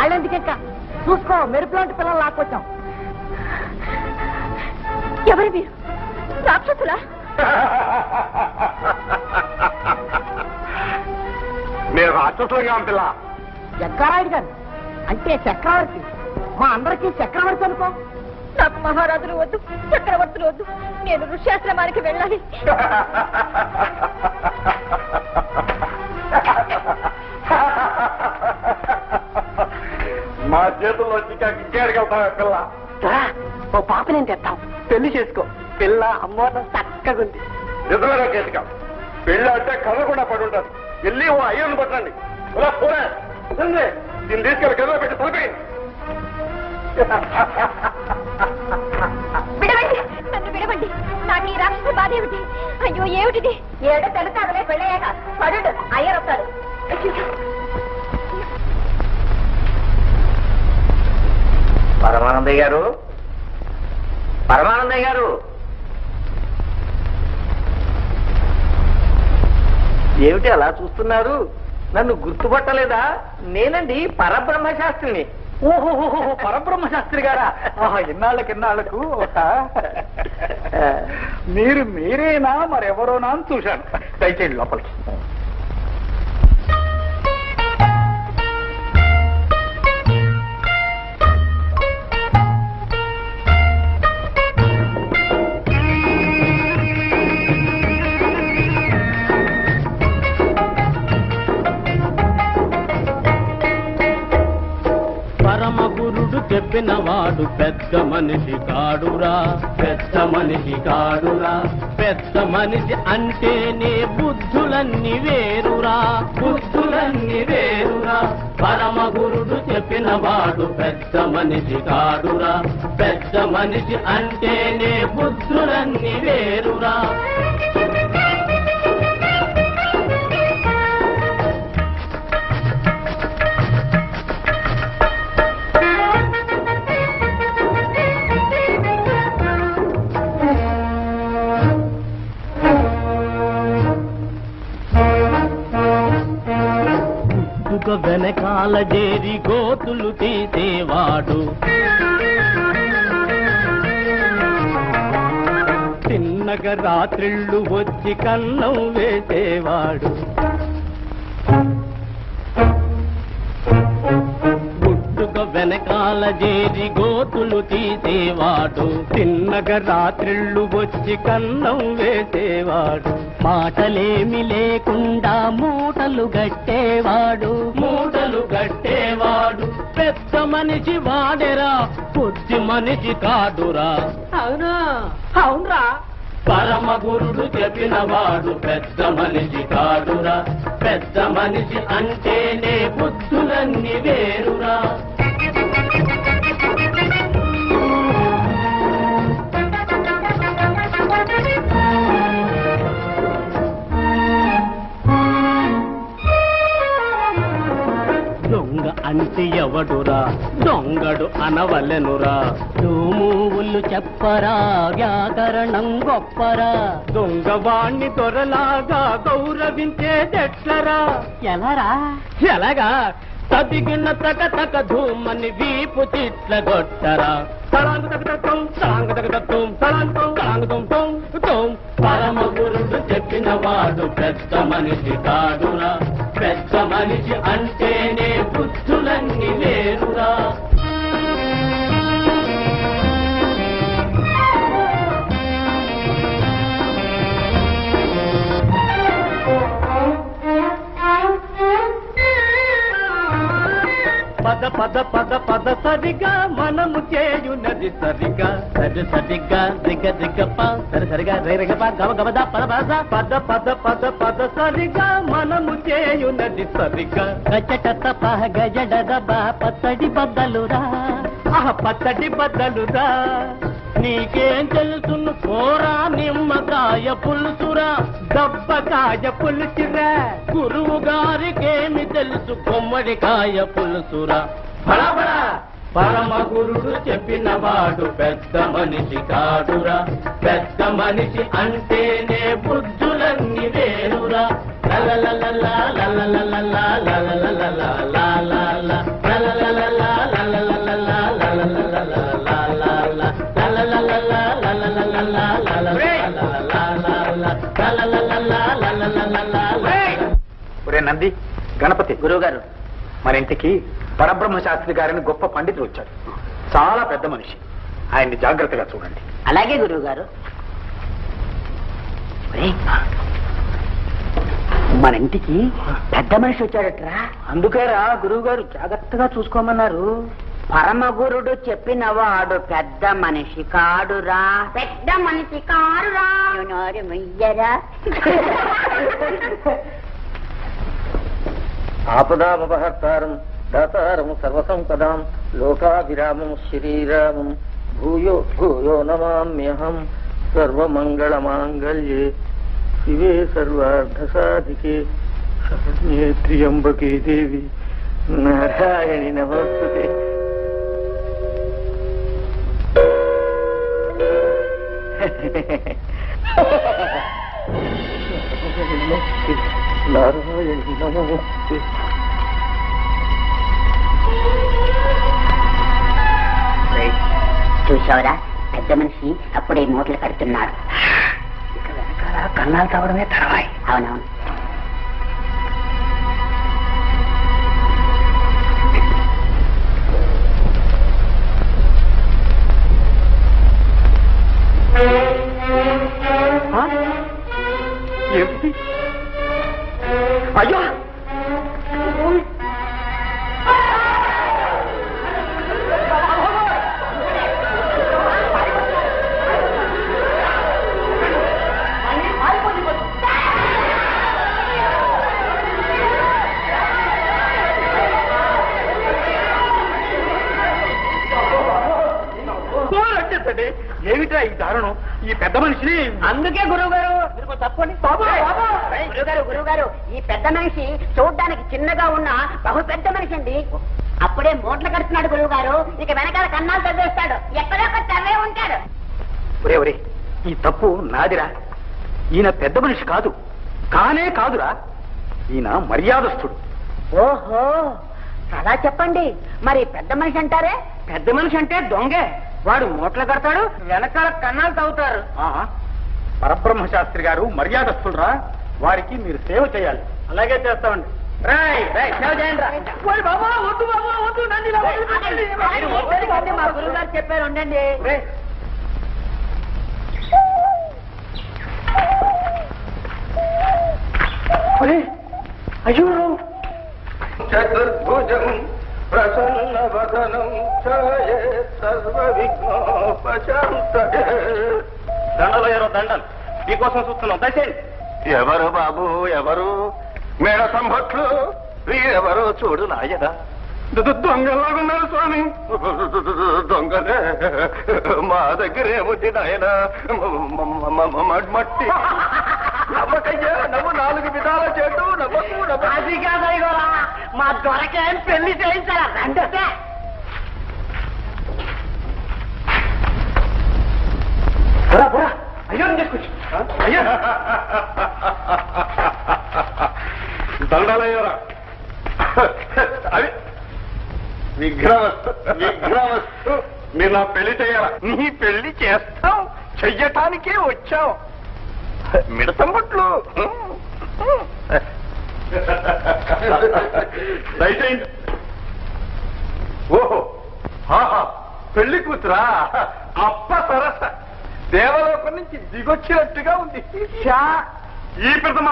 వాళ్ళెందుకెక్క చూసుకో మెరుపులాంటి పిల్లలు లాక్కొచ్చాం. ఎవరు మీరు? రాక్షసులా? నేను రాక్షసులుగా పిల్ల. చక్రాయుడు గారు అంటే చక్రవర్తి, మా అందరికీ చక్రవర్తి అనుకో. నాకు మహారాజులు వద్దు, చక్రవర్తులు వద్దు. నేను ఋష్యాశ్రమానికి వెళ్ళాలి. మా చేతుల్లో ఇంకేడికెళ్తావా పిల్ల? ఓ పాప నేను తెస్తాం, పెళ్లి చేసుకో. పిల్ల అమ్మోటం చక్కగా ఉంది. నిజమైన కేసుగా పెళ్ళి అంటే కదలకుండా పడి ఉంటారు. వెళ్ళి ఓ అయ్యను పట్టండి. దీన్ని తీసుకెళ్ళి గదిలో పెట్టి తలపేయండి. విడవండి, నన్ను విడవండి. నాకు ఈ రాక్షస బాధ ఏమిటి? అయ్యో ఏమిటిది? ఏడో తెలుస్తాదులే, పెళ్ళయ్యాక పడు అయ్యారు వస్తాడు. పరమానందయ్య గారు, పరమానందయ్య గారు, ఏమిటి అలా చూస్తున్నారు? నన్ను గుర్తుపట్టలేదా? నేనండి పరబ్రహ్మశాస్త్రిని. ఓహో, పరబ్రహ్మశాస్త్రి గారా? ఇన్నాళ్ళకు మీరు మీరేనా మరెవరోనా అని చూశాను. దయచేయండి లోపలికి. చెప్పినవాడు పెద్ద మనిషి కాడురా, పెద్ద మనిషి కాడురా. పెద్ద మనిషి అంటేనే బుద్ధులన్నీ వేరురా, బుద్ధులన్నీ వేరురా. పరమ గురుడు చెప్పినవాడు పెద్ద మనిషి కాడురా, పెద్ద మనిషి అంటేనే బుద్ధులన్నీ వేరురా. వెనకాల చేరి గోతులు తీసేవాడు, చిన్నగా రాత్రిళ్ళు వచ్చి కన్నం వేసేవాడు. గుట్టుగా వెనకాల చేరి గోతులు తీసేవాడు, చిన్నగా రాత్రిళ్ళు వచ్చి కన్నం వేసేవాడు. మాటలేమి లేకుండా మూటలు గట్టేవాడు, మూటలు గట్టేవాడు. పెద్ద మనిషి వాడెరా, బుద్ధి మనిషి కాదురా. అవునా? అవునరా? పరమ గురుడు చెప్పినవాడు పెద్ద మనిషి కాదురా, పెద్ద మనిషి అంటేనే బుద్ధులన్నీ వేరురా. దొంగ అంటే ఎవడురా, దొంగడు అనవలెనురా. తూములు చెప్పరా, వ్యాకరణం గొప్పరా. దొంగవాణ్ణి దొరలాగా గౌరవించేదెట్లరా? ఎలారా? ఎలాగా? తదిగిన తగ తగ ధూమని వీపు తిట్ల గొట్టరా. పరమ గురుడు చెప్పినవాడు పెద్ద మనిషి కాదురా, పెద్ద మనిషి అంటేనే బుద్ధులన్నీ వేరురా. పద పద పద పద సరిగా మనము చేయునది సరిగా, సరి సరిగా దిగ దిగప సరి సరిగా రేగప గవ గవద పద పద పద పద పద పద సరిగా మనము చేయునది సరిగా. గజట తప గజడ బా పచ్చడి బద్దలురా, పచ్చడి బద్దలురా. నీకేం తెలుసును పోరా నిమ్మకాయ పులుసురా, దబ్బకాయ పులుసురా. గురువు గారికేమి తెలుసు కొమ్మడికాయ పులుసురా. బడబడా పరమ గురుడు చెప్పినవాడు పెద్ద మనిషి కాదురా, పెద్ద మనిషి అంటేనే బుద్ధులన్నీ వేరురా. లలలలలా లలలలలా లలలలలా లలలలలా లలలలలా నంది, గణపతి గురువుగారు, మన ఇంటికి పరబ్రహ్మ శాస్త్రి గారిని గొప్ప పండితుడు వచ్చాడు. చాలా పెద్ద మనిషి, ఆయన్ని జాగ్రత్తగా చూడండి. అలాగే గురువు గారు. మన ఇంటికి పెద్ద మనిషి వచ్చాడట్రా. అందుకేరా గురువు గారు జాగ్రత్తగా చూసుకోమన్నారు. పరమగురుడు చెప్పిన వాడు పెద్ద మనిషి కాడురా. పెద్ద మనిషి కారురా. ముయ్యరా. ఆపదామపహర్తారం దాతారం సర్వసంపదాం లోకాభిరామం శ్రీరామం భూయో భూయో నమామ్యహం సర్వమంగళమాంగళ్యే శివే సర్వార్థసాధికే శరణ్యే త్ర్యంబకే దేవి నారాయణి నమోస్తుతే. నారాయణి నమోస్తుతే. చూసావరా, పెద్ద మనిషి అప్పుడే మూటలు కడుతున్నాడు. ఇక వెనకాల కన్నాలు కావడమే తర్వాయి. అవునవును. ఏమిటి? అయ్యో, ఏమిటా ఈ దారుణం? ఈ పెద్ద మనిషిని అందుకే గురువు గారు తప్పండి. గురువు గారు, ఈ పెద్ద మనిషి చూడ్డానికి చిన్నగా ఉన్న బహు పెద్ద మనిషి అండి. అప్పుడే మూటలు కడుతున్నాడు గురువు గారు. ఇక వెనకాల కన్నాలు తవ్వేస్తాడు. ఎక్కడో ఒక తవ్వే ఉంటాడు. ఒరే ఒరే, ఈ తప్పు నాదిరా. ఈయన పెద్ద మనిషి కాదు, కానే కాదురా. ఈయన మర్యాదస్తుడు. ఓహో, అలా చెప్పండి. మరి పెద్ద మనిషి అంటారే? పెద్ద మనిషి అంటే దొంగే. వాడు మూటలు కడతాడు, వెనకాల కన్నాలు తవ్వుతారు. పరబ్రహ్మ శాస్త్రి గారు మర్యాదస్తుడురా. వారికి మీరు సేవ చేయాలి. అలాగే చేస్తామండి. సేవ చేయండి. మా గురువు గారు చెప్పారు, ఉండండి. అయ్యో, చతుర్భుజం ప్రసన్న వదనం ఛాయే సర్వ విఘ్నోపశాంతయే. దండలు దండలు మీకోసం చూస్తున్నాం. దయచేయండి. ఎవరు బాబు, ఎవరు? మేడ సంభట్లు ఎవరు? చూడు నాయన, దొంగలాగున్నారు స్వామి. దొంగలే మా దగ్గర ఏముంది నాయన? మట్టి. నమ్మకయ్యా, నవ్వు 4 విధాల చేటు. నవ్వకు అది కాదయ్యోరా, మా దొరకేం పెళ్లి చేయించారా? రండి. అయ్యో తీసుకొచ్చి అయ్యా, దండాలయ్యారా. అది విగ్రహవస్తు, విగ్రహవస్తు. మీరు నా పెళ్లి చేయాలా? నీ పెళ్లి చేస్తాం, చెయ్యటానికే వచ్చాం. మిడతంబట్లు దయచేయండి. ఓహో, ఆహా, పెళ్లి కూతురా? అప్ప సరస దేవలోకం నుంచి దిగొచ్చినట్టుగా ఉంది. ఈ ప్రథమ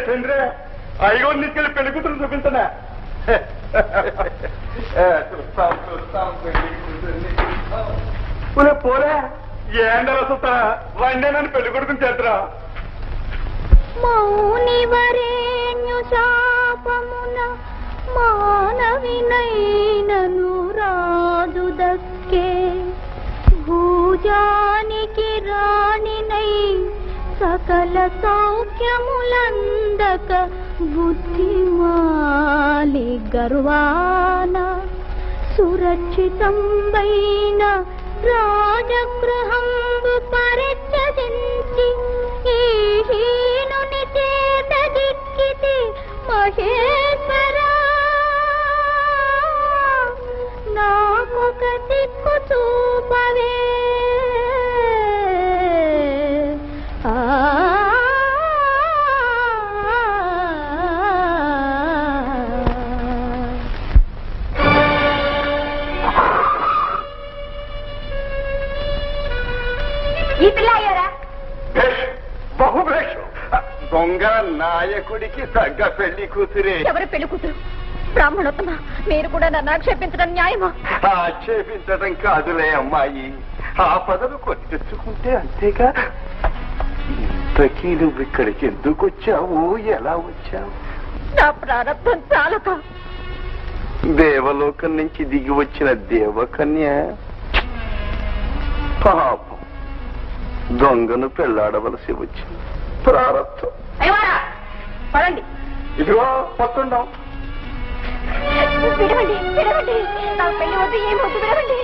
చంద్రే, అయ్యో తీసుకెళ్ళి పెళ్లి కూతురు చూపించనా? పోలే, ఏండలో చూస్తా వండే నన్ను పెళ్లి కొడుకుని చేద్దరా. మౌని వరేణ్యు శాపమున మానవినైనను రాజు దక్కే. భూజానికి రాణినై సకల సౌఖ్యములందక బుద్ధిమాలి గర్వాన సురక్షితంబైన రాజగృహంబు పరిత్యజించి ఈ హీనుని చేత దిక్కితి మహేశ్వరా. నాకొక దిక్కు చూపవే. నాయకుడికి తగ్గ పెళ్లి కూతురే. ఎవరు పెళ్లి కూతురు? బ్రాహ్మణోత్తమ, మీరు కూడా నన్ను ఆక్షేపించడం న్యాయమా? ఆక్షేపించడం కాదులే అమ్మాయి, ఆ పదవి కొని తెచ్చుకుంటే అంతేగా. ఇంతకీ నువ్వు ఇక్కడికి ఎందుకు వచ్చావు, ఎలా వచ్చావు? నా ప్రారంభం చాలక దేవలోకం నుంచి దిగి వచ్చిన దేవకన్య పాపం దొంగను పెళ్లాడవలసి వచ్చింది. ప్రారంభం. పడండి. ఇదిగో పట్టున్నాం. విడవండి, విడవండి. నా పెళ్లి వద్దు, ఏమొద్దు, విడవండి.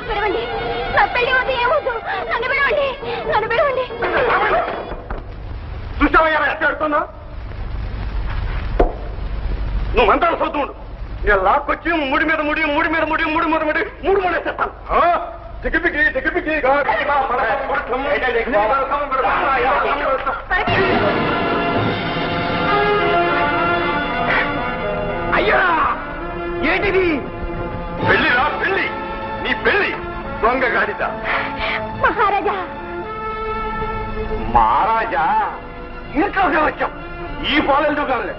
విడవండి, నా పెళ్లి వద్దు, ఏమొద్దు. నన్ను విడవండి, నన్ను విడవండి. చూసావయ్యా ఎట్లాడుతున్నా? నువ్వు మంత్రాలు చదువుతుండు. నేను లాక్కొచ్చి ముడి మీద ముడి, ముడి మీద ముడి, ముడి మీద ముడి, మూడు ముడేసేస్తాను. దిగిపికి దిగిపికి అయ్యా, ఏంటిది? పెళ్లిరా పెళ్లి, నీ పెళ్లి దొంగ గాడిద. మహారాజా, మహారాజా ఇంకా వచ్చాం. ఈ పాలెందుకు కాలే